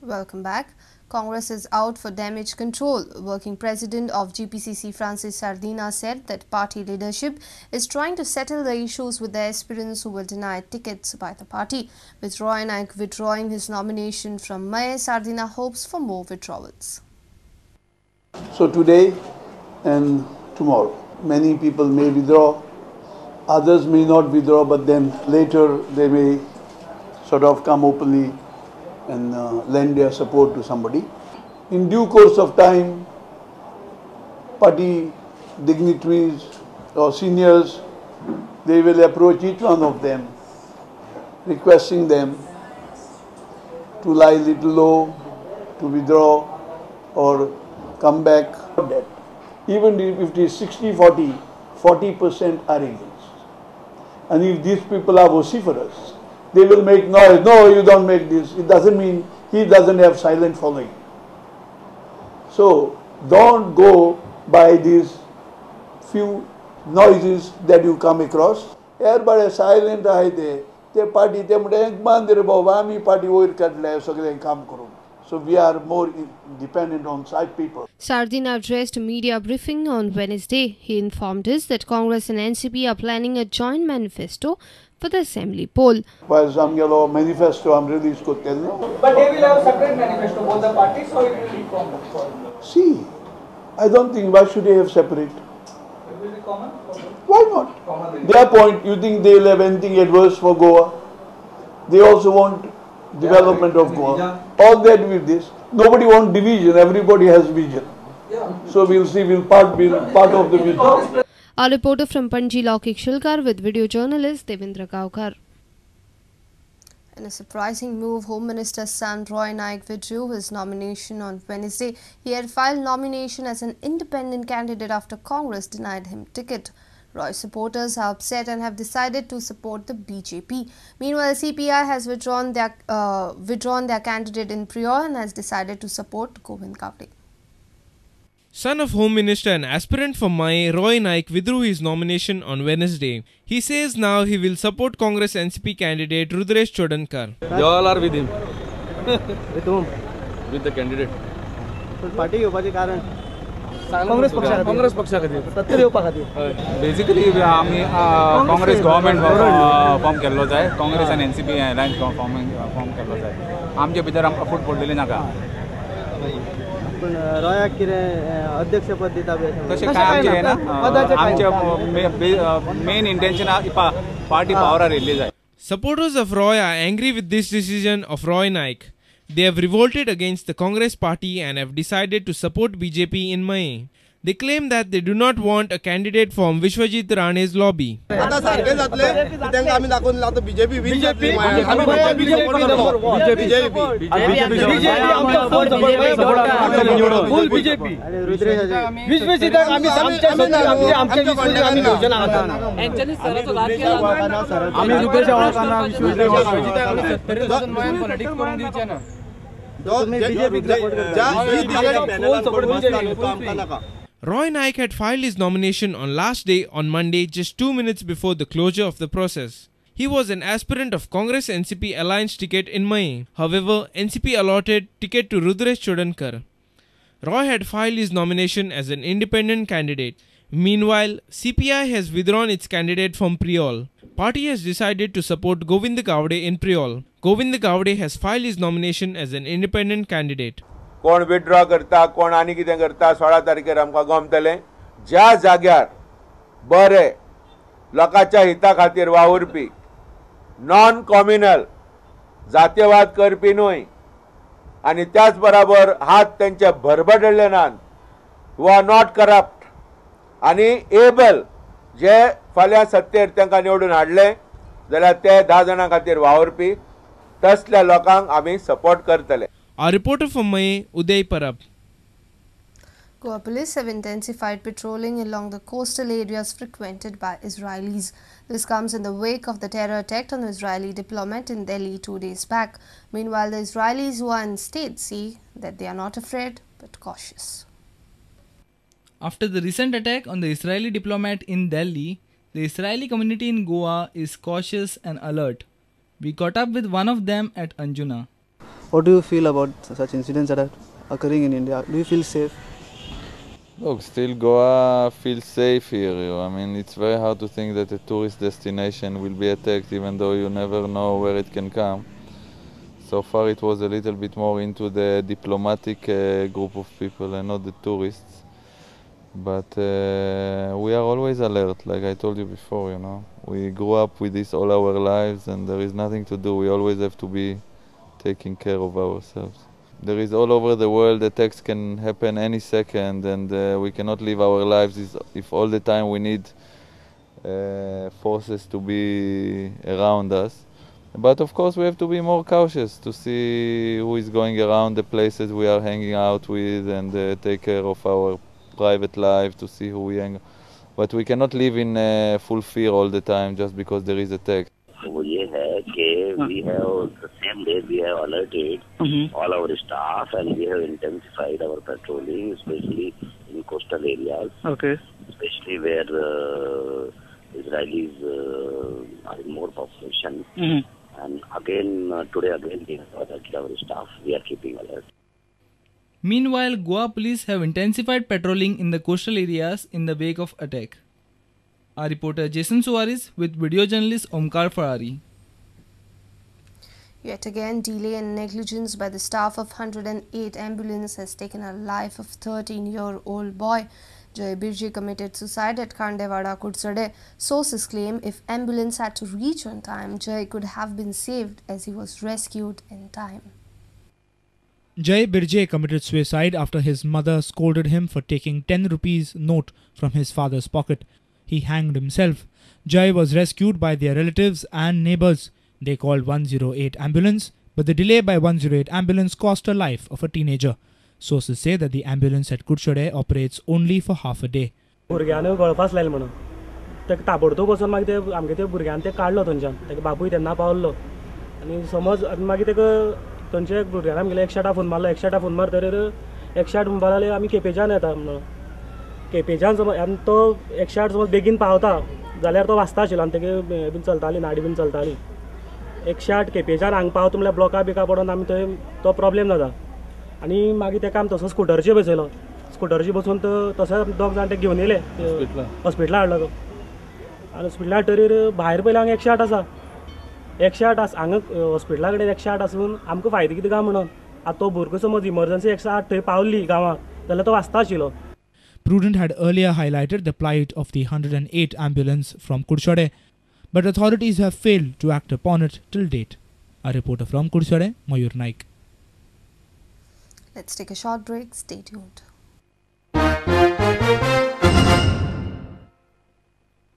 Welcome back. Congress is out for damage control. Working President of GPCC Francis Sardinha said that party leadership is trying to settle the issues with the aspirants who were denied tickets by the party. With Roy Naik withdrawing his nomination from May, Sardinha hopes for more withdrawals. So today and tomorrow, many people may withdraw, others may not withdraw, but then later they may sort of come openly and lend their support to somebody. In due course of time, party dignitaries or seniors, they will approach each one of them, requesting them to lie little low, to withdraw or come back. Even if it is 60-40, 40% are against. And if these people are vociferous, they will make noise. No, you don't make this. It doesn't mean he doesn't have silent following. So don't go by these few noises that you come across. Everybody silent ahite. Te party te mudeng mandir bawami party oir kadle soglen kam karo. So we are more dependent on side people. Sardinha addressed a media briefing on Wednesday. He informed us that Congress and NCP are planning a joint manifesto for the assembly poll. While some yellow manifesto I'm released ko telne. But they will have separate manifesto, both the parties, so it will be common. See, I don't think why should they have separate? It will be common? Why not? Common. Their point, you think they will have anything adverse for Goa? They also want development of Goa. All that with this. Nobody wants division, everybody has vision. So we'll see, we'll part of the vision. Our reporter from Panji Laukik Shilkar with video journalist Devendra Gaukar. In a surprising move, Home Minister's son Roy Naik withdrew his nomination on Wednesday. He had filed nomination as an independent candidate after Congress denied him ticket. Roy's supporters are upset and have decided to support the BJP. Meanwhile, CPI has withdrawn their candidate in Prior and has decided to support Govind Kavade. Son of Home Minister and aspirant for Mai, Roy Naik withdrew his nomination on Wednesday. He says now he will support Congress NCP candidate Rudresh Chodankar. They all are with him. With whom? With the candidate. Party upaji karan Congress Paksha khati. Sattar upa khati. Basically, we Congress government form kello jay. Congress and NCP alliance form kello jay. आमचे भितर आमकां फूट पडलेली नाका. पण रॉयाक कितें अध्यक्षपद दिता B तशें काय आमचें ना. आमचें मेन इंटेंशन पार्टी पावरार येयल्ली जाय. Supporters of Roy are angry with this decision of Roy Naik. They have revolted against the Congress party and have decided to support BJP in May. They claim that they do not want a candidate from Vishwajit Rane's lobby. Roy Naik had filed his nomination on last day on Monday, just 2 minutes before the closure of the process. He was an aspirant of Congress NCP alliance ticket in May. However, NCP allotted ticket to Rudresh Chodankar. Roy had filed his nomination as an independent candidate. Meanwhile, CPI has withdrawn its candidate from Priol. Party has decided to support Govind Kavade in Priol. Govind Kavade has filed his nomination as an independent candidate. कोण withdraw करता कोण आनी कितें करता 16 तारखेर आमकां गमतलें ज्या जाग्यार बरे लोकांच्या हिता खातीर वावुरपी नॉन कॉम्युनल जातीयवाद करपी न्हय आनी त्याच बरोबर हात तेंचे भरभरलेले नात हू आर नॉट करप्ट आनी एबल जे फाल्यां सत्तेर तांकां निवडून हाडले जाल्यार ते 10 जाणां खातीर वावुरपी तसल्या लोकांक आमी सपोर्ट करतले. Our reporter from May, Uday Parab. Goa police have intensified patrolling along the coastal areas frequented by Israelis. This comes in the wake of the terror attack on the Israeli diplomat in Delhi 2 days back. Meanwhile, the Israelis who are in state say that they are not afraid but cautious. After the recent attack on the Israeli diplomat in Delhi, the Israeli community in Goa is cautious and alert. We caught up with one of them at Anjuna. What do you feel about such incidents that are occurring in India? Do you feel safe? Look, still Goa feels safe here. I mean, it's very hard to think that a tourist destination will be attacked, even though you never know where it can come. So far it was a little bit more into the diplomatic group of people and not the tourists. But we are always alert, like I told you before, you know. We grew up with this all our lives and there is nothing to do. We always have to be taking care of ourselves. There is all over the world, attacks can happen any second and we cannot live our lives if all the time we need forces to be around us. But of course we have to be more cautious to see who is going around the places we are hanging out with and take care of our private life, to see who we hang. But we cannot live in full fear all the time just because there is attack. वो ये है कि we have the same day we have alerted all our staff and we have intensified our patrolling, especially in coastal areas. Okay. Especially where Israelis are in more population. And again today we have alerted our staff. We are keeping alert. Meanwhile, Goa police have intensified patrolling in the coastal areas in the wake of attack. Our reporter Jason Suarez with video journalist Omkar Farari. Yet again, delay and negligence by the staff of 108 ambulance has taken a life of 13-year-old boy. Jay Birje committed suicide at Khandewada, Kudsade. Sources claim if ambulance had to reach on time, Jay could have been saved as he was rescued in time. Jay Birje committed suicide after his mother scolded him for taking 10 rupees note from his father's pocket. He hanged himself. Jay was rescued by their relatives and neighbors. They called 108 ambulance, but the delay by 108 ambulance cost the life of a teenager. Sources say that the ambulance at Kudshode operates only for half a day. भुरग्यान गळपास लायले म्हणून ताका ताबडतोब वचून मागीर ते आमगे ते भुरग्यान ते काडलो थंयच्यान ताका बापूय तेन्ना पावल्लो आनी समज मागीर ताका थंयचे भुरग्यान आमगेले 108 फोन मारलो 108 फोन मारतकीर 108 म्हणपा लागले आमी केपेंच्यान येता म्हणून केपेंच्यान समज आनी तो 108 समज बेगीन पावता जाल्यार तो वाचता आशिल्लो आनी तेगे बीन चलताली नाडी बीन चलताली 108 केपेंच्यान हांगा पावता म्हणल्यार ब्लॉका बिका पडोन आमी थंय तो प्रॉब्लेम जाता आनी मागीर ताका आमी तसो स्कुटरचेर बसयलो स्कुटरचेर बसून तो तसो दोग जाण ते घेवन येयले हॉस्पिटलांत हाडलो तो आनी हॉस्पिटलांत हाडटकीर भायर पयलीं हांगा 108 आसा 108 आसा हांगा हॉस्पिटला कडेन 108 आसून आमकां फायदो कितें काय म्हणून आतां तो भुरगो समज इमर्जन्सी 108 थंय पावली गांवांत जाल्यार तो वाचता आशिल्लो. Prudent had earlier highlighted the plight of the 108 ambulance from Kudshode, but authorities have failed to act upon it till date. A reporter from Kudshode, Mayur Naik. Let's take a short break. Stay tuned.